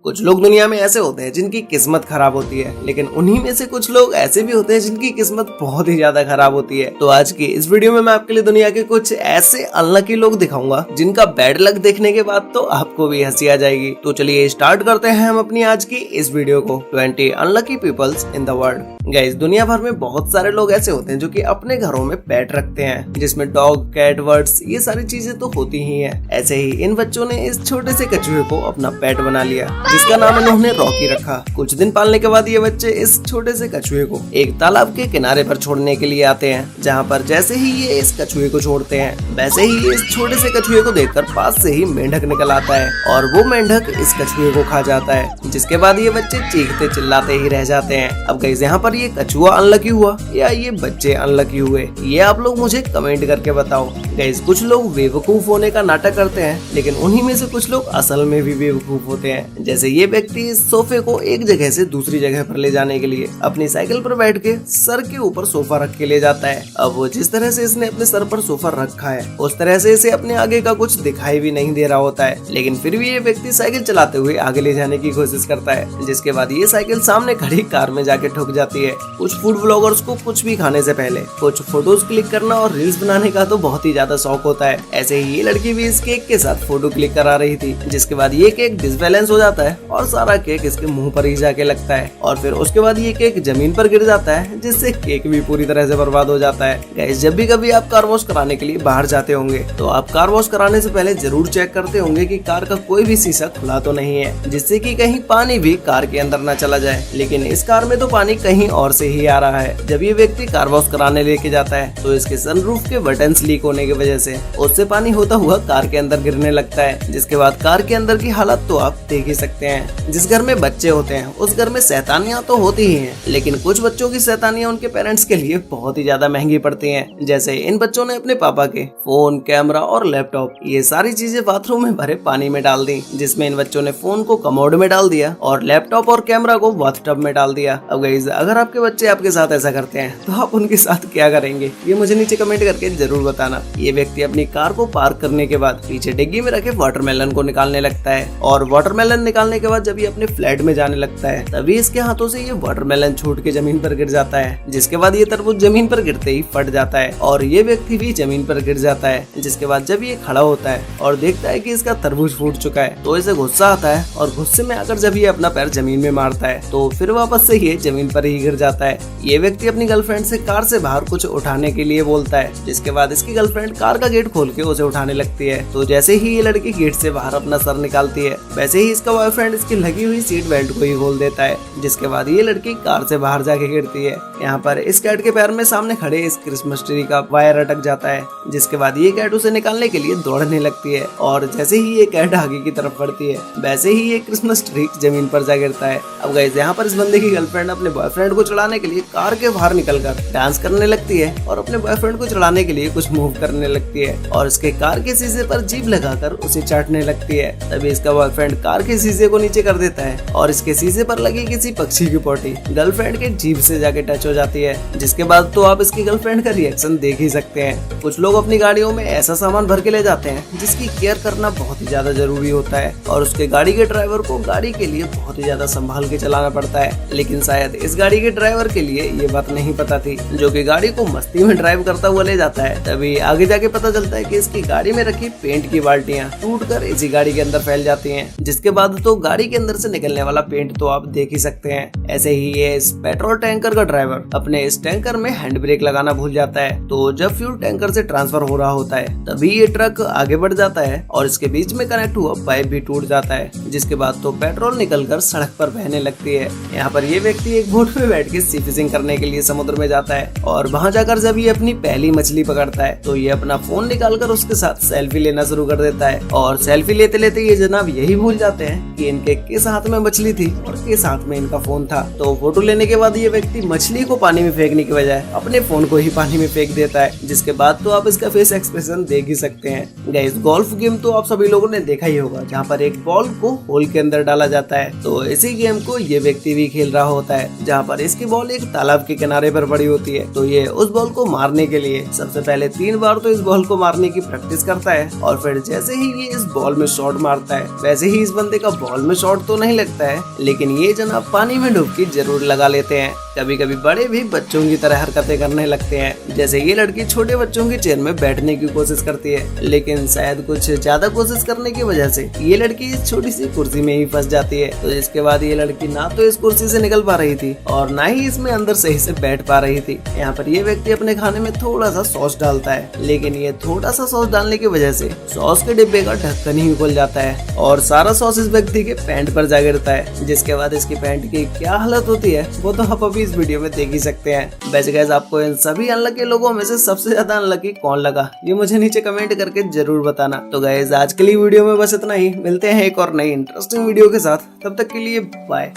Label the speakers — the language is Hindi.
Speaker 1: कुछ लोग दुनिया में ऐसे होते हैं जिनकी किस्मत खराब होती है, लेकिन उन्हीं में से कुछ लोग ऐसे भी होते हैं जिनकी किस्मत बहुत ही ज्यादा खराब होती है। तो आज की इस वीडियो में मैं आपके लिए दुनिया के कुछ ऐसे अनलकी लोग दिखाऊंगा जिनका बैड लक देखने के बाद तो आपको भी हंसी आ जाएगी। तो चलिए स्टार्ट करते हैं हम अपनी आज की इस वीडियो को। 20 unlucky peoples in the world. Guys, दुनिया भर में बहुत सारे लोग ऐसे होते हैं जो कि अपने घरों में पेट रखते हैं, जिसमें डॉग, कैट, बर्ड्स, ये सारी चीजें तो होती ही हैं। ऐसे ही इन बच्चों ने इस छोटे से कछुए को अपना पेट बना लिया, जिसका नाम इन्होंने रॉकी रखा। कुछ दिन पालने के बाद ये बच्चे इस छोटे से कछुए को एक तालाब के किनारे पर छोड़ने के लिए आते हैं, जहाँ पर जैसे ही ये इस कछुए को छोड़ते हैं, वैसे ही इस छोटे से कछुए को देखकर पास से ही मेंढक निकल आता है और वो मेंढक इस कछुए को खा जाता है, जिसके बाद ये बच्चे चीखते चिल्लाते ही रह जाते हैं। अब गाइस, यहाँ पर ये कछुआ अनलकी हुआ या ये बच्चे अनलकी हुए, ये आप लोग मुझे कमेंट करके बताओ। गाइस, कुछ लोग बेवकूफ होने का नाटक करते हैं, लेकिन उन्हीं में से कुछ लोग असल में भी बेवकूफ होते हैं। जैसे ये व्यक्ति इस सोफे को एक जगह से दूसरी जगह पर ले जाने के लिए अपनी साइकिल पर बैठ के सर के ऊपर सोफा रख के ले जाता है। अब वो जिस तरह से इसने अपने सर पर सोफा रखा है, उस तरह से इसे अपने आगे का कुछ दिखाई भी नहीं दे रहा होता है, लेकिन फिर भी ये व्यक्ति साइकिल चलाते हुए आगे ले जाने की कोशिश करता है, जिसके बाद ये साइकिल सामने खड़ी कार में जाके ठुक जाती है। कुछ फूड ब्लॉगर्स को कुछ भी खाने से पहले कुछ फोटोज क्लिक करना और रील्स बनाने का तो बहुत ही ज्यादा शौक होता है। ऐसे ही ये लड़की भी इस केक के साथ फोटो क्लिक करा रही थी, जिसके बाद ये केक डिसबैलेंस हो जाता है और सारा केक इसके मुंह पर ही जाके लगता है, और फिर उसके बाद ये केक जमीन पर गिर जाता है, जिससे केक भी पूरी तरह से बर्बाद हो जाता है। गाइस, जब भी कभी आप कार वॉश कराने के लिए बाहर जाते होंगे तो आप कार वॉश कराने से पहले जरूर चेक करते होंगे कि कार का कोई भी शीशा खुला तो नहीं है, जिससे कि कहीं पानी भी कार के अंदर न चला जाए। लेकिन इस कार में तो पानी कहीं और से ही आ रहा है। जब ये व्यक्ति कार वॉश कराने लेके जाता है तो इसके सनरूफ के बटन लीक होने की वजह से उससे पानी होता हुआ कार के अंदर गिरने लगता है, जिसके बाद कार के अंदर की हालत तो आप देख ही सकते हैं। जिस घर में बच्चे होते हैं उस घर में शैतानियां तो होती ही हैं, लेकिन कुछ बच्चों की शैतानियां उनके पेरेंट्स के लिए बहुत ही ज्यादा महंगी पड़ती हैं। जैसे इन बच्चों ने अपने पापा के फोन, कैमरा और लैपटॉप, ये सारी चीजें बाथरूम में भरे पानी में डाल दी, जिसमें इन बच्चों ने फोन को कमोड में डाल दिया और लैपटॉप और कैमरा को बाथटब में डाल दिया। अब गाइस, अगर आपके बच्चे आपके साथ ऐसा करते हैं तो आप उनके साथ क्या करेंगे, ये मुझे नीचे कमेंट करके जरूर बताना। ये व्यक्ति अपनी कार को पार्क करने के बाद पीछे डिग्गी में रखे वाटरमेलन को निकालने लगता है, और वाटरमेलन निकालने के बाद जब ये अपने फ्लैट में जाने लगता है तभी इसके हाथों से ये वाटरमेलन छूट के जमीन पर गिर जाता है, जिसके बाद ये तरबूज जमीन पर गिरते ही फट जाता है और ये व्यक्ति भी जमीन पर गिर जाता है। जिसके बाद जब ये खड़ा होता है और देखता है कि इसका तरबूज फूट चुका है तो इसे गुस्सा आता है, और गुस्से में आकर जब ये अपना पैर जमीन में मारता है तो फिर वापस से ये जमीन पर ही गिर जाता है। ये व्यक्ति अपनी गर्लफ्रेंड से कार से बाहर कुछ उठाने के लिए बोलता है, जिसके बाद इसकी गर्लफ्रेंड कार का गेट खोल के उसे उठाने लगती है। तो जैसे ही ये लड़की गेट से बाहर अपना सर निकालती है, वैसे ही इसका बॉयफ्रेंड इसकी लगी हुई सीट बेल्ट को ही खोल देता है, जिसके बाद ये लड़की कार से बाहर जाके गिरती है। यहाँ पर इस कैट के पैर में सामने खड़े इस क्रिसमस ट्री का वायर अटक जाता है, जिसके बाद ये कैट उसे निकालने के लिए दौड़ने लगती है, और जैसे ही ये कैट आगे की तरफ बढ़ती है वैसे ही ये क्रिसमस ट्री जमीन पर जा गिरता है। अब गाइस, यहाँ पर इस बंदे की गर्लफ्रेंड अपने बॉयफ्रेंड को चढ़ाने के लिए कार के बाहर निकलकर डांस करने लगती है और अपने बॉयफ्रेंड को चढ़ाने के लिए कुछ मूव करने लगती है, और इसके कार के शीशे पर जीभ लगाकर उसे चाटने लगती है। तभी इसका बॉयफ्रेंड कार के शीशे को नीचे कर देता है और इसके शीशे पर लगी किसी पक्षी की पोटी गर्लफ्रेंड के जीभ से जाके टच हो जाती है, जिसके बाद तो आप इसकी गर्लफ्रेंड का रिएक्शन देख ही सकते हैं। कुछ लोग अपनी गाड़ियों में ऐसा सामान भर के ले जाते हैं जिसकी केयर करना बहुत ही ज्यादा जरूरी होता है, और उसके गाड़ी के ड्राइवर को गाड़ी के लिए बहुत ही ज्यादा संभाल के चलाना पड़ता है। लेकिन शायद इस गाड़ी के ड्राइवर के लिए ये बात नहीं पता थी, जो कि गाड़ी को मस्ती में ड्राइव करता हुआ ले जाता है। तभी आगे जाके पता चलता है कि इसकी गाड़ी में रखी पेंट की बाल्टियां टूटकर इसी गाड़ी के अंदर फैल जाती हैं, जिसके बाद तो गाड़ी के अंदर से निकलने वाला पेंट तो आप देख ही सकते हैं। ऐसे ही ये इस पेट्रोल टैंकर का ड्राइवर अपने इस टैंकर में हैंड ब्रेक लगाना भूल जाता है, तो जब फ्यूल टैंकर से ट्रांसफर हो रहा होता है तभी ये ट्रक आगे बढ़ जाता है और इसके बीच में कनेक्ट हुआ पाइप भी टूट जाता है, जिसके बाद तो पेट्रोल निकलकर सड़क पर बहने लगती है। यहाँ पर ये व्यक्ति एक बोट में बैठ के सी फिशिंग करने के लिए समुद्र में जाता है, और वहाँ जाकर जब ये अपनी पहली मछली पकड़ता है तो ये अपना फोन निकालकर उसके साथ सेल्फी लेना शुरू कर देता है, और सेल्फी लेते लेते ये जनाब यही भूल जाते हैं कि इनके किस हाथ में मछली थी और किस हाथ में इनका फोन था। तो फोटो लेने के बाद ये व्यक्ति मछली को पानी में फेंकने की बजाय अपने फोन को ही पानी में फेंक देता है, जिसके बाद तो आप इसका फेस एक्सप्रेशन देख ही सकते हैं। गाइस, गोल्फ गेम तो आप सभी लोगों ने देखा ही होगा, जहाँ पर एक बॉल को होल के अंदर डाला जाता है। तो इसी गेम को ये व्यक्ति भी खेल रहा होता है, जहाँ पर इसकी बॉल एक तालाब के किनारे पर पड़ी होती है। तो ये उस बॉल को मारने के लिए सबसे पहले 3 बार तो इस बॉल को मारने की प्रैक्टिस करता है, और फिर जैसे ही ये इस बॉल में शॉट मारता है वैसे ही इस बंदे का बॉल में शॉट तो नहीं लगता है, लेकिन ये जनाब पानी में डुबकी जरूर लगा लेते हैं। कभी कभी बड़े भी बच्चों की तरह हरकतें करने लगते हैं। जैसे ये लड़की छोटे बच्चों की चेयर में बैठने की कोशिश करती है, लेकिन शायद कुछ ज्यादा कोशिश करने की वजह से ये लड़की इस छोटी सी कुर्सी में ही फंस जाती है। तो इसके बाद ये लड़की ना तो इस कुर्सी से निकल पा रही थी और ना ही इसमें अंदर सही से बैठ पा रही थी। यहाँ पर ये व्यक्ति अपने खाने में थोड़ा सा सॉस डालता है, लेकिन ये थोड़ा सा सॉस डालने की वजह से सॉस के डिब्बे का ढक्कन ही खुल जाता है और सारा सॉस इस व्यक्ति के पैंट पर जा गिरता है, जिसके बाद इसकी पैंट की क्या हालत होती है वो तो आप अभी इस वीडियो में देख ही सकते हैं। वैसे गाइस, आपको इन सभी अनलकी लोगों में से सबसे ज्यादा अनलकी कौन लगा, ये मुझे नीचे कमेंट करके जरूर बताना। तो गाइस, आज के लिए वीडियो में बस इतना ही। मिलते हैं एक और नई इंटरेस्टिंग वीडियो के साथ, तब तक के लिए बाय।